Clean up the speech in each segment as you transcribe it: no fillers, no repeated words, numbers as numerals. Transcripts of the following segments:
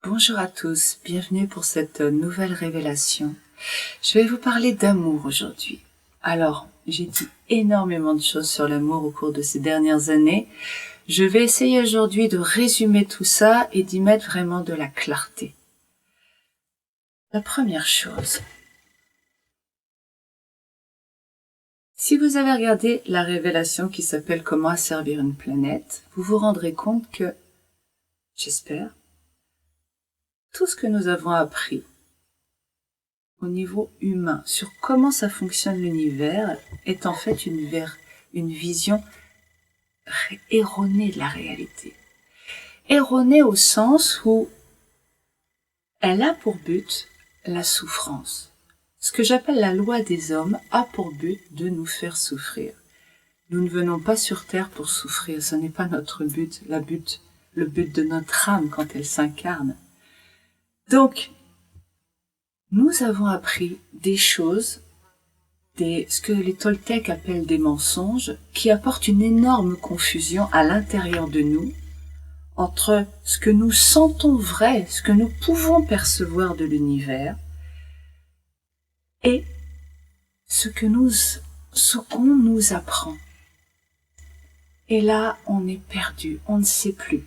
Bonjour à tous, bienvenue pour cette nouvelle révélation. Je vais vous parler d'amour aujourd'hui. Alors, j'ai dit énormément de choses sur l'amour au cours de ces dernières années. Je vais essayer aujourd'hui de résumer tout ça et d'y mettre vraiment de la clarté. La première chose, si vous avez regardé la révélation qui s'appelle Comment asservir une planète, vous vous rendrez compte que, j'espère, tout ce que nous avons appris au niveau humain sur comment ça fonctionne l'univers est en fait une vision erronée de la réalité. Erronée au sens où elle a pour but la souffrance. Ce que j'appelle la loi des hommes a pour but de nous faire souffrir. Nous ne venons pas sur Terre pour souffrir, ce n'est pas notre but, le but de notre âme quand elle s'incarne. Donc, nous avons appris des choses, ce que les Toltecs appellent des mensonges, qui apportent une énorme confusion à l'intérieur de nous, entre ce que nous sentons vrai, ce que nous pouvons percevoir de l'univers, et ce qu'on nous apprend. Et là, on est perdu, on ne sait plus.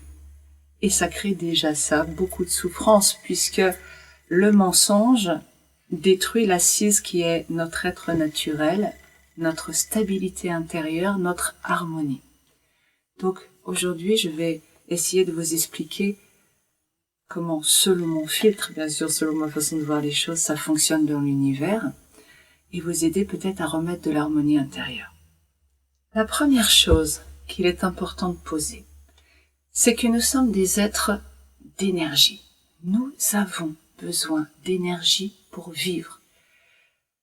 Et ça crée déjà ça, beaucoup de souffrance, puisque le mensonge détruit l'assise qui est notre être naturel, notre stabilité intérieure, notre harmonie. Donc aujourd'hui, je vais essayer de vous expliquer comment, selon mon filtre, bien sûr, selon ma façon de voir les choses, ça fonctionne dans l'univers, et vous aider peut-être à remettre de l'harmonie intérieure. La première chose qu'il est important de poser, c'est que nous sommes des êtres d'énergie. Nous avons besoin d'énergie pour vivre.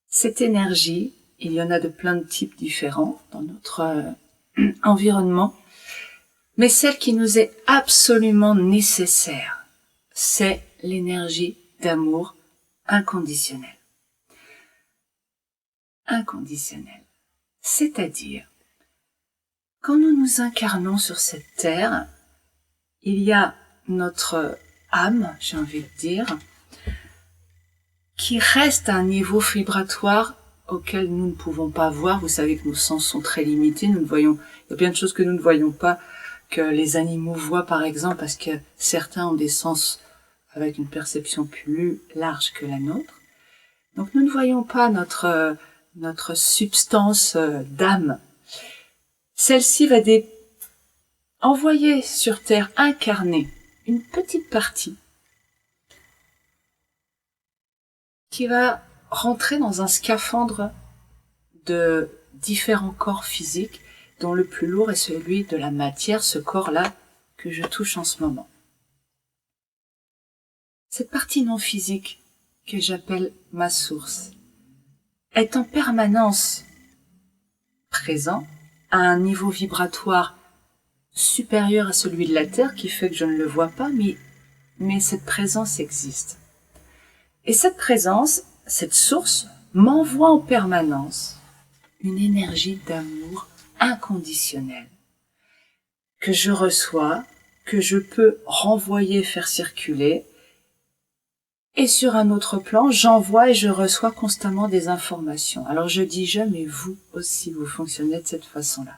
Cette énergie, il y en a de plein de types différents dans notre environnement, mais celle qui nous est absolument nécessaire, c'est l'énergie d'amour inconditionnel. Inconditionnel. C'est-à-dire, quand nous nous incarnons sur cette terre, il y a notre âme, j'ai envie de dire, qui reste à un niveau vibratoire auquel nous ne pouvons pas voir. Vous savez que nos sens sont très limités, il y a bien de choses que nous ne voyons pas, que les animaux voient par exemple, parce que certains ont des sens avec une perception plus large que la nôtre. Donc nous ne voyons pas notre substance d'âme. Celle-ci va envoyer sur Terre, incarner une petite partie qui va rentrer dans un scaphandre de différents corps physiques, dont le plus lourd est celui de la matière, ce corps-là que je touche en ce moment. Cette partie non physique, que j'appelle ma source, est en permanence présent à un niveau vibratoire supérieur à celui de la Terre, qui fait que je ne le vois pas, mais cette présence existe. Et cette présence, cette source, m'envoie en permanence une énergie d'amour inconditionnel que je reçois, que je peux renvoyer, faire circuler. Et sur un autre plan, j'envoie et je reçois constamment des informations. Alors je dis je, mais vous aussi, vous fonctionnez de cette façon-là.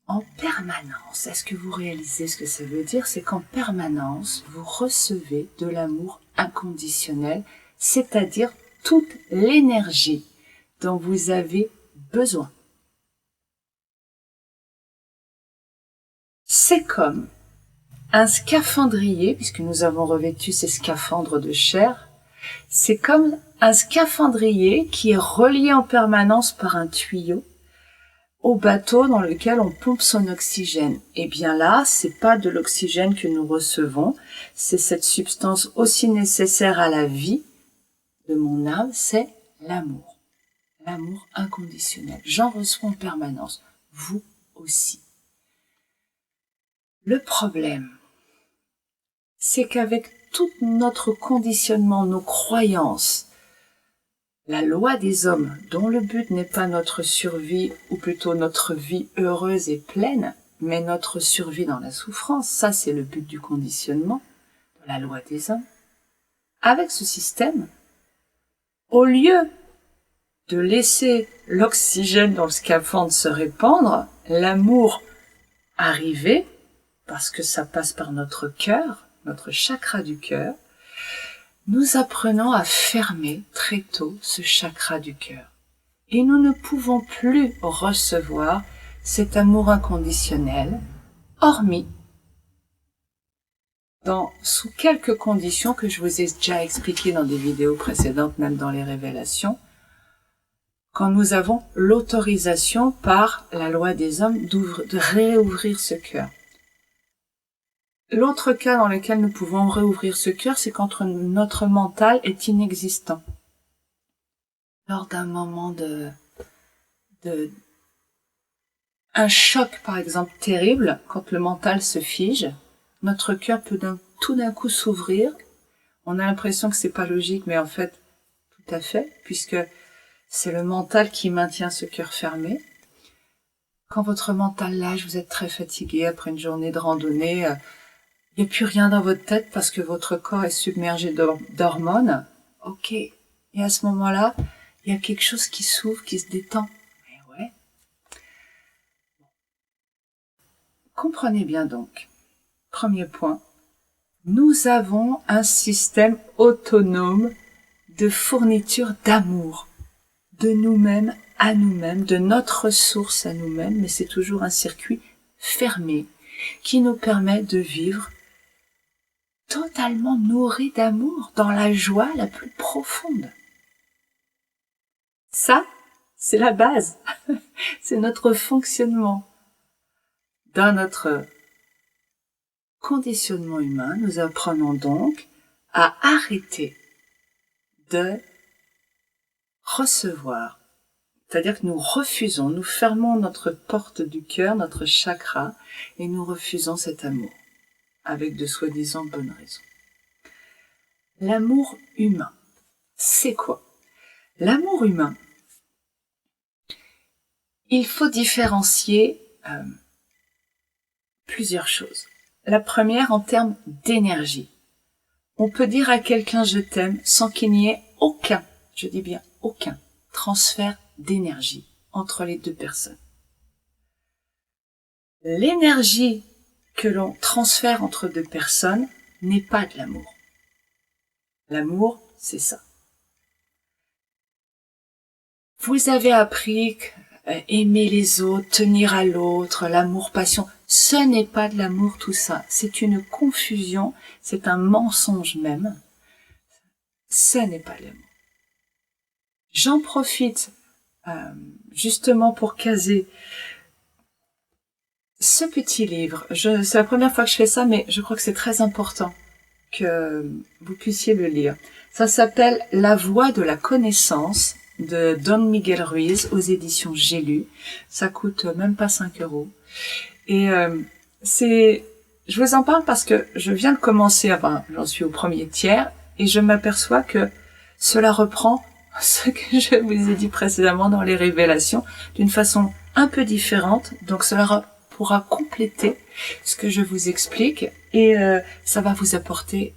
En permanence, est-ce que vous réalisez ce que ça veut dire? C'est qu'en permanence, vous recevez de l'amour inconditionnel, c'est-à-dire toute l'énergie dont vous avez besoin. C'est comme un scaphandrier, puisque nous avons revêtu ces scaphandres de chair, c'est comme un scaphandrier qui est relié en permanence par un tuyau au bateau dans lequel on pompe son oxygène. Et bien là, c'est pas de l'oxygène que nous recevons, c'est cette substance aussi nécessaire à la vie de mon âme, c'est l'amour. L'amour inconditionnel. J'en reçois en permanence. Vous aussi. Le problème, c'est qu'avec tout notre conditionnement, nos croyances, la loi des hommes, dont le but n'est pas notre survie, ou plutôt notre vie heureuse et pleine, mais notre survie dans la souffrance, ça c'est le but du conditionnement. de la loi des hommes. Avec ce système, au lieu de laisser l'oxygène dans le scaphandre se répandre, l'amour arriver, parce que ça passe par notre cœur, notre chakra du cœur, nous apprenons à fermer très tôt ce chakra du cœur. Et nous ne pouvons plus recevoir cet amour inconditionnel, hormis sous quelques conditions que je vous ai déjà expliquées dans des vidéos précédentes, même dans les révélations, quand nous avons l'autorisation par la loi des hommes de réouvrir ce cœur. L'autre cas dans lequel nous pouvons réouvrir ce cœur, c'est quand notre mental est inexistant. Lors d'un moment un choc, par exemple, terrible, quand le mental se fige, notre cœur peut tout d'un coup s'ouvrir. On a l'impression que c'est pas logique, mais en fait, tout à fait, puisque c'est le mental qui maintient ce cœur fermé. Quand votre mental lâche, vous êtes très fatigué après une journée de randonnée, il n'y a plus rien dans votre tête parce que votre corps est submergé d'hormones. Ok. Et à ce moment-là, il y a quelque chose qui s'ouvre, qui se détend. Mais ouais. Comprenez bien donc. Premier point. Nous avons un système autonome de fourniture d'amour. De nous-mêmes à nous-mêmes, de notre source à nous-mêmes, mais c'est toujours un circuit fermé qui nous permet de vivre totalement nourri d'amour, dans la joie la plus profonde. Ça, c'est la base. C'est notre fonctionnement. Dans notre conditionnement humain, nous apprenons donc à arrêter de recevoir. C'est-à-dire que nous refusons, nous fermons notre porte du cœur, notre chakra, et nous refusons cet amour, avec de soi-disant bonnes raisons. L'amour humain, c'est quoi? L'amour humain, il faut différencier plusieurs choses. La première, en termes d'énergie. On peut dire à quelqu'un « je t'aime » sans qu'il n'y ait aucun, je dis bien aucun, transfert d'énergie entre les deux personnes. L'énergie que l'on transfère entre deux personnes n'est pas de l'amour. L'amour, c'est ça. Vous avez appris aimer les autres, tenir à l'autre, l'amour, passion. Ce n'est pas de l'amour tout ça. C'est une confusion, c'est un mensonge même. Ce n'est pas de l'amour. J'en profite justement pour caser ce petit livre. C'est la première fois que je fais ça, mais je crois que c'est très important que vous puissiez le lire. Ça s'appelle « La voie de la connaissance » de Don Miguel Ruiz aux éditions J'ai lu. Ça coûte même pas 5 €. Et je vous en parle parce que je viens de commencer, enfin, j'en suis au premier tiers, et je m'aperçois que cela reprend ce que je vous ai dit précédemment dans les révélations d'une façon un peu différente. Donc cela pourra compléter ce que je vous explique et ça va vous apporter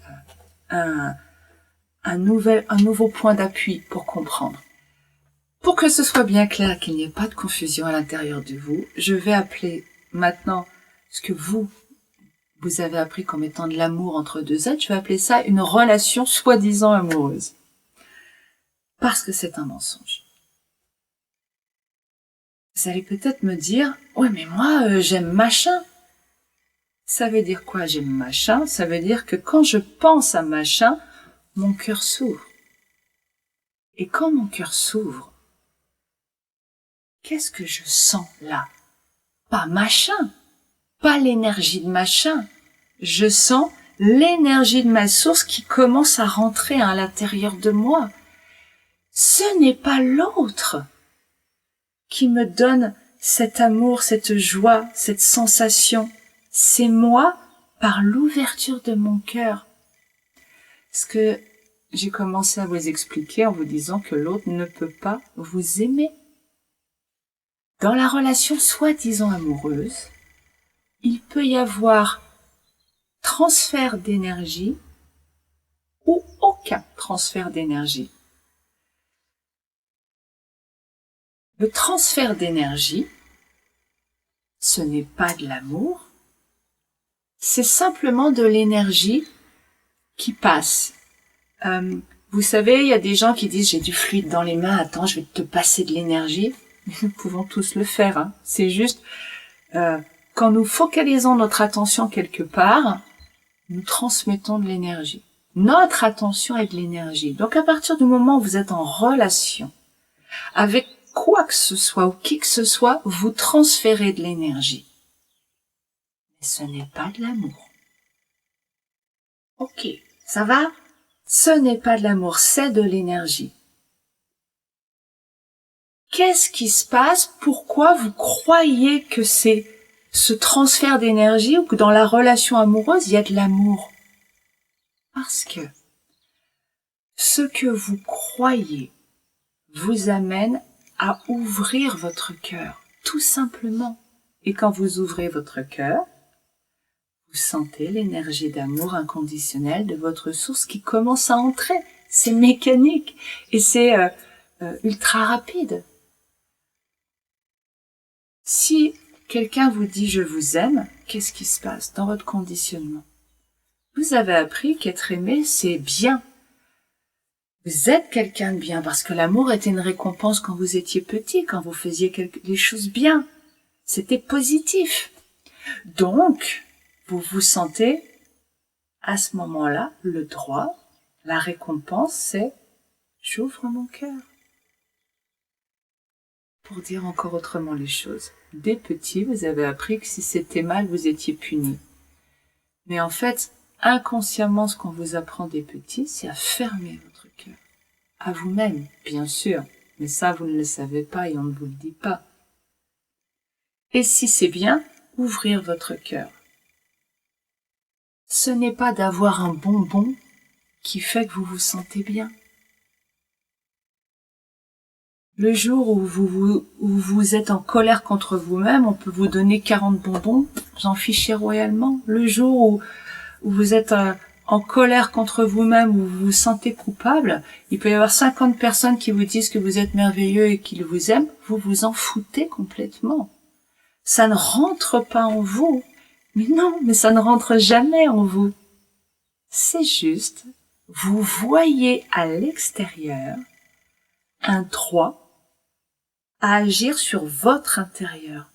un nouveau point d'appui pour comprendre. Pour que ce soit bien clair, qu'il n'y ait pas de confusion à l'intérieur de vous, je vais appeler maintenant ce que vous avez appris comme étant de l'amour entre deux êtres, je vais appeler ça une relation soi-disant amoureuse. Parce que c'est un mensonge. Vous allez peut-être me dire, ouais mais moi j'aime machin. Ça veut dire quoi j'aime machin? Ça veut dire que quand je pense à machin, mon cœur s'ouvre. Et quand mon cœur s'ouvre, qu'est-ce que je sens là? Pas machin, pas l'énergie de machin. Je sens l'énergie de ma source qui commence à rentrer à l'intérieur de moi. Ce n'est pas l'autre qui me donne cet amour, cette joie, cette sensation. C'est moi par l'ouverture de mon cœur. Ce que j'ai commencé à vous expliquer en vous disant que l'autre ne peut pas vous aimer. Dans la relation soi-disant amoureuse, il peut y avoir transfert d'énergie aucun transfert d'énergie. Le transfert d'énergie, ce n'est pas de l'amour, c'est simplement de l'énergie qui passe. Vous savez, il y a des gens qui disent « j'ai du fluide dans les mains, attends, je vais te passer de l'énergie ». Nous pouvons tous le faire, hein. C'est juste, quand nous focalisons notre attention quelque part, nous transmettons de l'énergie. Notre attention est de l'énergie. Donc à partir du moment où vous êtes en relation avec quoi que ce soit ou qui que ce soit, vous transférez de l'énergie. Mais ce n'est pas de l'amour. Ok, ça va? Ce n'est pas de l'amour, c'est de l'énergie. Qu'est-ce qui se passe? Pourquoi vous croyez que c'est ce transfert d'énergie ou que dans la relation amoureuse, il y a de l'amour? Parce que ce que vous croyez vous amène à ouvrir votre cœur, tout simplement. Et quand vous ouvrez votre cœur, vous sentez l'énergie d'amour inconditionnel de votre source qui commence à entrer. C'est mécanique et c'est ultra rapide. Si quelqu'un vous dit « je vous aime », qu'est-ce qui se passe dans votre conditionnement? Vous avez appris qu'être aimé, c'est bien. Vous êtes quelqu'un de bien parce que l'amour était une récompense quand vous étiez petit, quand vous faisiez les choses bien. C'était positif. Donc, vous vous sentez à ce moment-là le droit, la récompense, c'est « j'ouvre mon cœur ». Pour dire encore autrement les choses, dès petit, vous avez appris que si c'était mal, vous étiez puni. Mais en fait, inconsciemment, ce qu'on vous apprend des petits, c'est à fermer votre cœur. À vous-même, bien sûr. Mais ça, vous ne le savez pas et on ne vous le dit pas. Et si c'est bien, ouvrir votre cœur. Ce n'est pas d'avoir un bonbon qui fait que vous vous sentez bien. Le jour où vous êtes en colère contre vous-même, on peut vous donner 40 bonbons, vous en fichez royalement. Le jour où vous êtes en colère contre vous-même, où vous vous sentez coupable, il peut y avoir 50 personnes qui vous disent que vous êtes merveilleux et qu'ils vous aiment, vous vous en foutez complètement. Ça ne rentre pas en vous. Mais non, mais ça ne rentre jamais en vous. C'est juste, vous voyez à l'extérieur un droit à agir sur votre intérieur.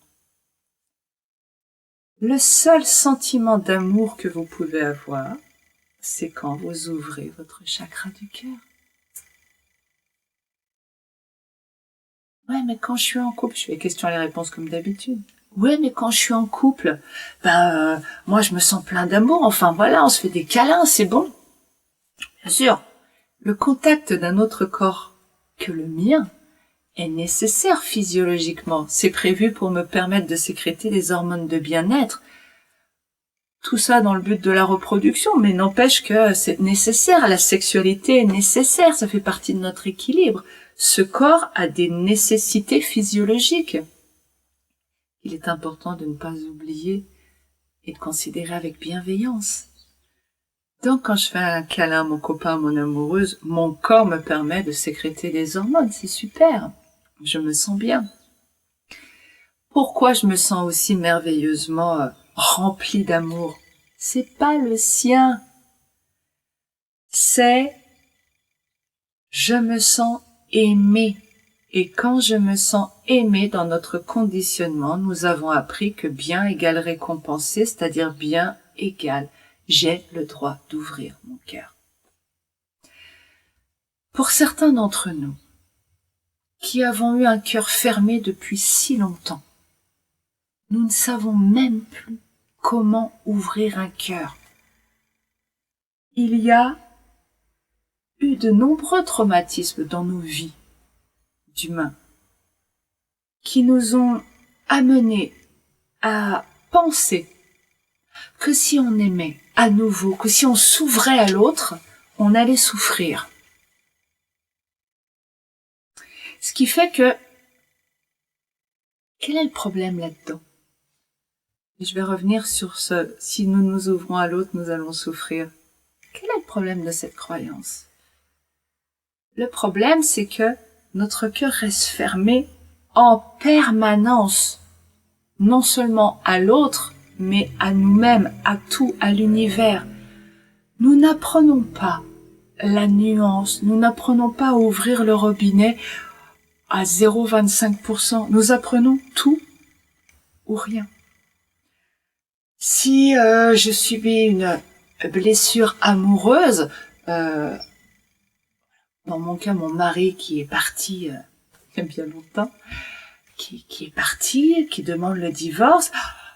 Le seul sentiment d'amour que vous pouvez avoir, c'est quand vous ouvrez votre chakra du cœur. Ouais, mais quand je suis en couple, je fais les questions et les réponses comme d'habitude. Ouais, mais quand je suis en couple, moi je me sens plein d'amour, enfin voilà, on se fait des câlins, c'est bon. Bien sûr, le contact d'un autre corps que le mien est nécessaire physiologiquement. C'est prévu pour me permettre de sécréter des hormones de bien-être. Tout ça dans le but de la reproduction, mais n'empêche que c'est nécessaire, la sexualité est nécessaire, ça fait partie de notre équilibre. Ce corps a des nécessités physiologiques. Il est important de ne pas oublier et de considérer avec bienveillance. Donc quand je fais un câlin à mon copain, à mon amoureuse, mon corps me permet de sécréter des hormones, c'est super. Je me sens bien. Pourquoi je me sens aussi merveilleusement remplie d'amour? C'est pas le sien. C'est je me sens aimée. Et quand je me sens aimée dans notre conditionnement, nous avons appris que bien égale récompensé, c'est-à-dire bien égale j'ai le droit d'ouvrir mon cœur. Pour certains d'entre nous, qui avons eu un cœur fermé depuis si longtemps, nous ne savons même plus comment ouvrir un cœur. Il y a eu de nombreux traumatismes dans nos vies d'humains qui nous ont amenés à penser que si on aimait à nouveau, que si on s'ouvrait à l'autre, on allait souffrir. Ce qui fait que, quel est le problème là-dedans? Et je vais revenir sur si nous nous ouvrons à l'autre, nous allons souffrir. Quel est le problème de cette croyance? Le problème, c'est que notre cœur reste fermé en permanence, non seulement à l'autre, mais à nous-mêmes, à tout, à l'univers. Nous n'apprenons pas la nuance, nous n'apprenons pas à ouvrir le robinet à 0,25%. Nous apprenons tout ou rien. Si je subis une blessure amoureuse, dans mon cas, mon mari qui est parti il y a bien longtemps, qui est parti, qui demande le divorce,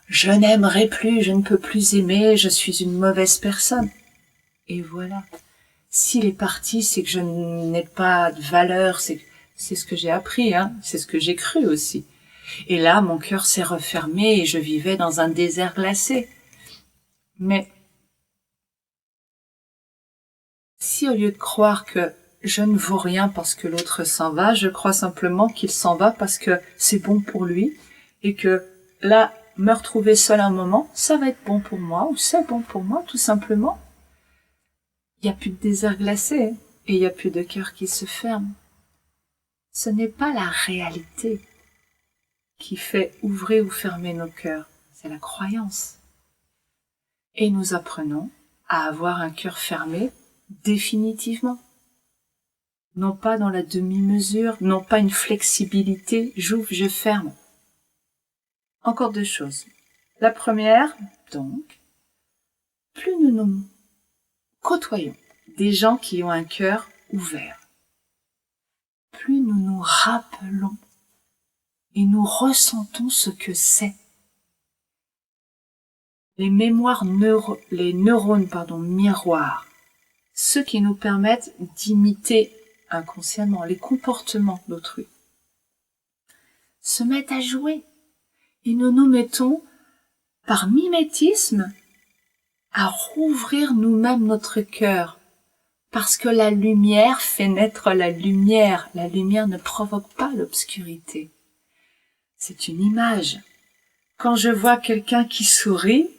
je n'aimerai plus, je ne peux plus aimer, je suis une mauvaise personne. Et voilà. S'il est parti, c'est que je n'ai pas de valeur, c'est ce que j'ai appris, hein, c'est ce que j'ai cru aussi. Et là, mon cœur s'est refermé et je vivais dans un désert glacé. Mais si au lieu de croire que je ne vaux rien parce que l'autre s'en va, je crois simplement qu'il s'en va parce que c'est bon pour lui et que là, me retrouver seul un moment, ça va être bon pour moi ou c'est bon pour moi, tout simplement. Il n'y a plus de désert glacé et il n'y a plus de cœur qui se ferme. Ce n'est pas la réalité qui fait ouvrir ou fermer nos cœurs, c'est la croyance. Et nous apprenons à avoir un cœur fermé définitivement. Non pas dans la demi-mesure, non pas une flexibilité, j'ouvre, je ferme. Encore deux choses. La première, donc, plus nous nous côtoyons des gens qui ont un cœur ouvert, plus nous nous rappelons et nous ressentons ce que c'est. Les neurones miroirs, ceux qui nous permettent d'imiter inconsciemment les comportements d'autrui, se mettent à jouer et nous nous mettons par mimétisme à rouvrir nous-mêmes notre cœur parce que la lumière fait naître la lumière ne provoque pas l'obscurité. C'est une image. Quand je vois quelqu'un qui sourit,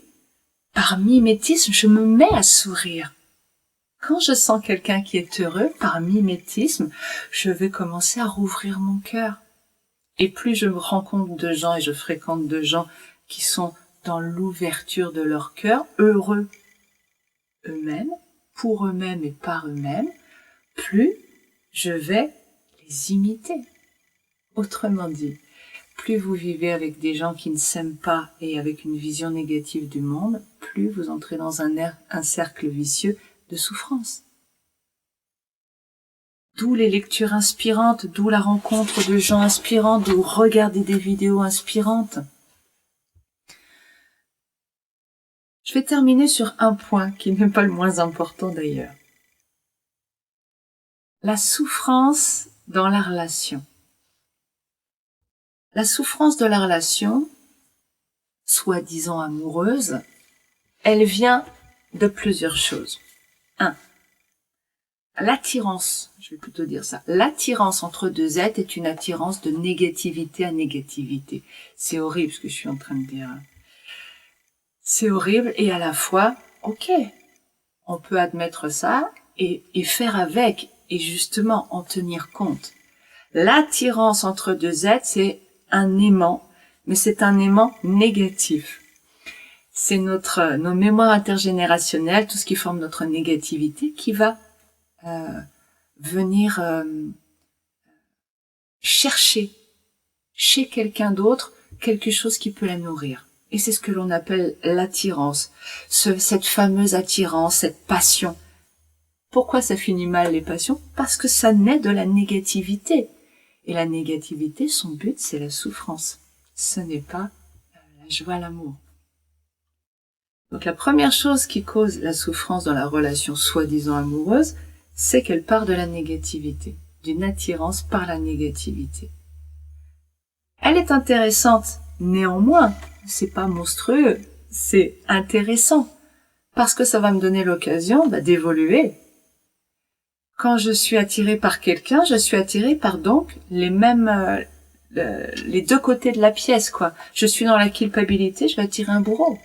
par mimétisme, je me mets à sourire. Quand je sens quelqu'un qui est heureux, par mimétisme, je vais commencer à rouvrir mon cœur. Et plus je me rends compte de gens et je fréquente de gens qui sont dans l'ouverture de leur cœur, heureux eux-mêmes, pour eux-mêmes et par eux-mêmes, plus je vais les imiter. Autrement dit, plus vous vivez avec des gens qui ne s'aiment pas et avec une vision négative du monde, plus vous entrez dans un cercle vicieux de souffrance. D'où les lectures inspirantes, d'où la rencontre de gens inspirants, d'où regarder des vidéos inspirantes. Je vais terminer sur un point qui n'est pas le moins important d'ailleurs. La souffrance dans la relation. La souffrance de la relation, soi-disant amoureuse, elle vient de plusieurs choses. 1. L'attirance, je vais plutôt dire ça, l'attirance entre deux êtres est une attirance de négativité à négativité. C'est horrible ce que je suis en train de dire. C'est horrible et à la fois, ok, on peut admettre ça et faire avec et justement en tenir compte. L'attirance entre deux êtres, c'est un aimant, mais c'est un aimant négatif. C'est nos mémoires intergénérationnelles, tout ce qui forme notre négativité, qui va venir chercher chez quelqu'un d'autre quelque chose qui peut la nourrir. Et c'est ce que l'on appelle l'attirance, cette fameuse attirance, cette passion. Pourquoi ça finit mal les passions? Parce que ça naît de la négativité. Et la négativité, son but, c'est la souffrance. Ce n'est pas la joie, l'amour. Donc la première chose qui cause la souffrance dans la relation soi-disant amoureuse, c'est qu'elle part de la négativité, d'une attirance par la négativité. Elle est intéressante, néanmoins, c'est pas monstrueux, c'est intéressant, parce que ça va me donner l'occasion d'évoluer. Quand je suis attirée par quelqu'un, je suis attirée par donc les mêmes, les deux côtés de la pièce, quoi. Je suis dans la culpabilité, je vais attirer un bourreau.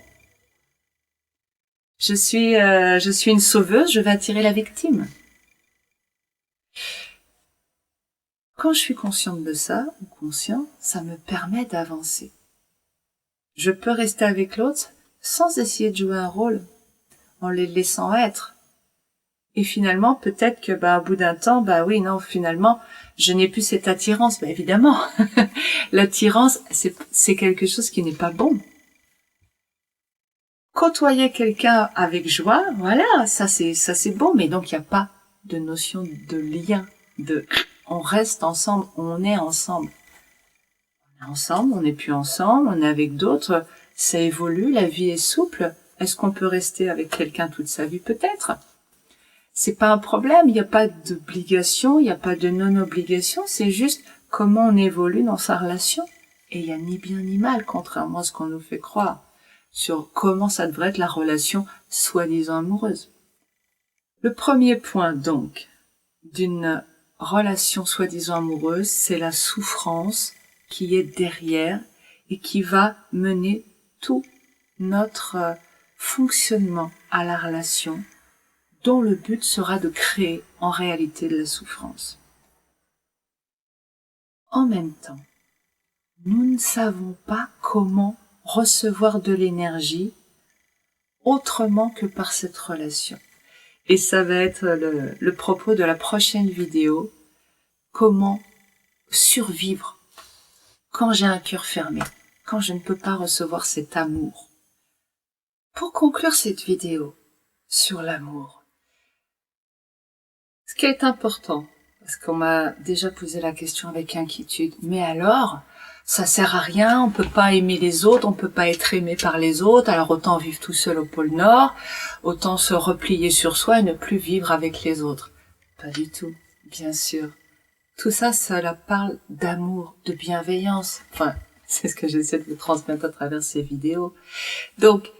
Je suis une sauveuse, je vais attirer la victime. Quand je suis consciente de ça, ou conscient, ça me permet d'avancer. Je peux rester avec l'autre sans essayer de jouer un rôle, en les laissant être. Et finalement, peut-être que, au bout d'un temps, oui, non, finalement, je n'ai plus cette attirance. Évidemment, l'attirance, c'est quelque chose qui n'est pas bon. Côtoyer quelqu'un avec joie, voilà, ça c'est bon, mais donc il n'y a pas de notion de lien, on reste ensemble, on est ensemble. On est ensemble, on n'est plus ensemble, on est avec d'autres, ça évolue, la vie est souple. Est-ce qu'on peut rester avec quelqu'un toute sa vie? Peut-être. C'est pas un problème, il n'y a pas d'obligation, il n'y a pas de non-obligation, c'est juste comment on évolue dans sa relation. Et il n'y a ni bien ni mal, contrairement à ce qu'on nous fait croire, sur comment ça devrait être la relation soi-disant amoureuse. Le premier point, donc, d'une relation soi-disant amoureuse, c'est la souffrance qui est derrière et qui va mener tout notre fonctionnement à la relation, dont le but sera de créer en réalité de la souffrance. En même temps, nous ne savons pas comment recevoir de l'énergie autrement que par cette relation. Et ça va être le propos de la prochaine vidéo, comment survivre quand j'ai un cœur fermé, quand je ne peux pas recevoir cet amour. Pour conclure cette vidéo sur l'amour, ce qui est important, parce qu'on m'a déjà posé la question avec inquiétude, mais alors, ça sert à rien, on peut pas aimer les autres, on peut pas être aimé par les autres, alors autant vivre tout seul au pôle Nord, autant se replier sur soi et ne plus vivre avec les autres. Pas du tout, bien sûr. Tout ça, cela parle d'amour, de bienveillance. Enfin, c'est ce que j'essaie de vous transmettre à travers ces vidéos. Donc,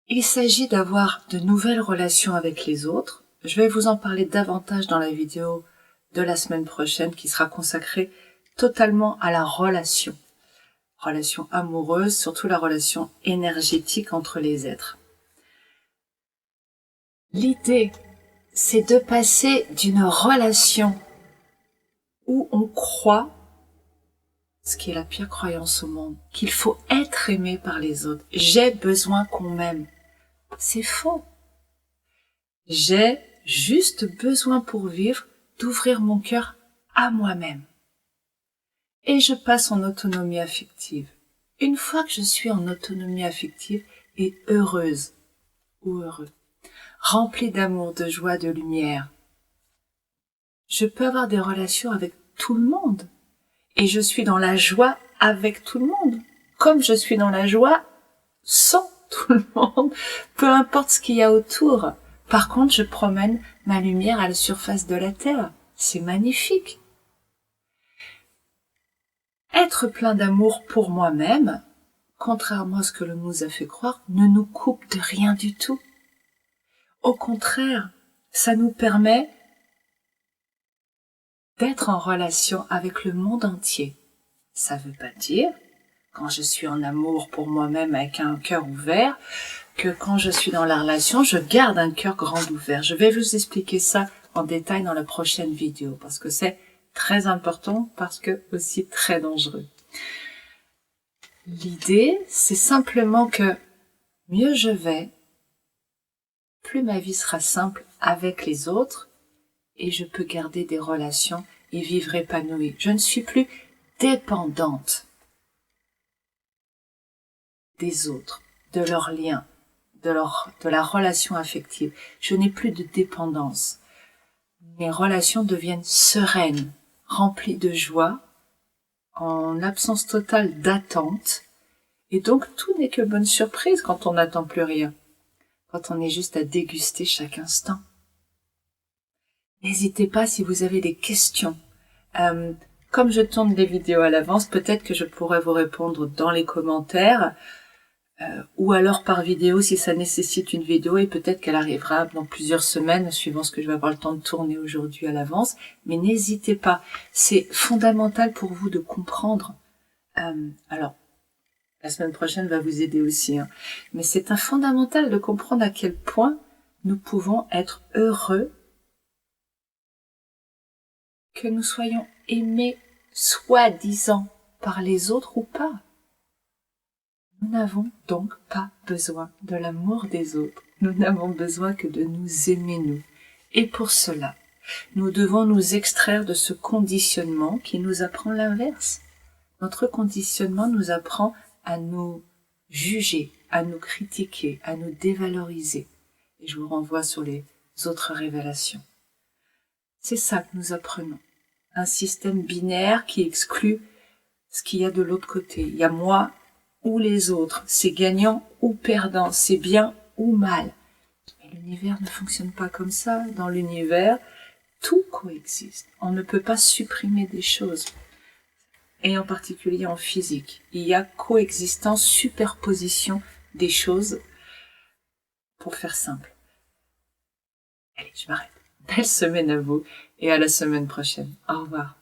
il s'agit d'avoir de nouvelles relations avec les autres. Je vais vous en parler davantage dans la vidéo de la semaine prochaine qui sera consacrée totalement à la relation amoureuse, surtout la relation énergétique entre les êtres. L'idée, c'est de passer d'une relation où on croit, ce qui est la pire croyance au monde, qu'il faut être aimé par les autres. J'ai besoin qu'on m'aime. C'est faux. J'ai juste besoin pour vivre d'ouvrir mon cœur à moi-même. Et je passe en autonomie affective. Une fois que je suis en autonomie affective et heureuse ou heureux, remplie d'amour, de joie, de lumière, je peux avoir des relations avec tout le monde. Et je suis dans la joie avec tout le monde. Comme je suis dans la joie sans tout le monde. Peu importe ce qu'il y a autour. Par contre, je promène ma lumière à la surface de la Terre. C'est magnifique. Être plein d'amour pour moi-même, contrairement à ce que l'on nous a fait croire, ne nous coupe de rien du tout. Au contraire, ça nous permet d'être en relation avec le monde entier. Ça veut pas dire, quand je suis en amour pour moi-même avec un cœur ouvert, que quand je suis dans la relation, je garde un cœur grand ouvert. Je vais vous expliquer ça en détail dans la prochaine vidéo, parce que c'est très important, parce que aussi très dangereux. L'idée, c'est simplement que mieux je vais, plus ma vie sera simple avec les autres, et je peux garder des relations et vivre épanouie. Je ne suis plus dépendante des autres, de leurs liens, de la relation affective. Je n'ai plus de dépendance. Mes relations deviennent sereines, remplies de joie, en absence totale d'attente. Et donc, tout n'est que bonne surprise quand on n'attend plus rien, quand on est juste à déguster chaque instant. N'hésitez pas si vous avez des questions. Comme je tourne les vidéos à l'avance, peut-être que je pourrais vous répondre dans les commentaires, ou alors par vidéo si ça nécessite une vidéo, et peut-être qu'elle arrivera dans plusieurs semaines, suivant ce que je vais avoir le temps de tourner aujourd'hui à l'avance. Mais n'hésitez pas, c'est fondamental pour vous de comprendre. Alors, la semaine prochaine va vous aider aussi, hein. Mais c'est fondamental de comprendre à quel point nous pouvons être heureux que nous soyons aimés soi-disant par les autres ou pas. Nous n'avons donc pas besoin de l'amour des autres. Nous n'avons besoin que de nous aimer nous. Et pour cela, nous devons nous extraire de ce conditionnement qui nous apprend l'inverse. Notre conditionnement nous apprend à nous juger, à nous critiquer, à nous dévaloriser. Et je vous renvoie sur les autres révélations. C'est ça que nous apprenons. Un système binaire qui exclut ce qu'il y a de l'autre côté. Il y a moi ou les autres. C'est gagnant ou perdant. C'est bien ou mal. Mais l'univers ne fonctionne pas comme ça. Dans l'univers, tout coexiste. On ne peut pas supprimer des choses. Et en particulier en physique. Il y a coexistence, superposition des choses. Pour faire simple. Allez, je m'arrête. Belle semaine à vous et à la semaine prochaine. Au revoir.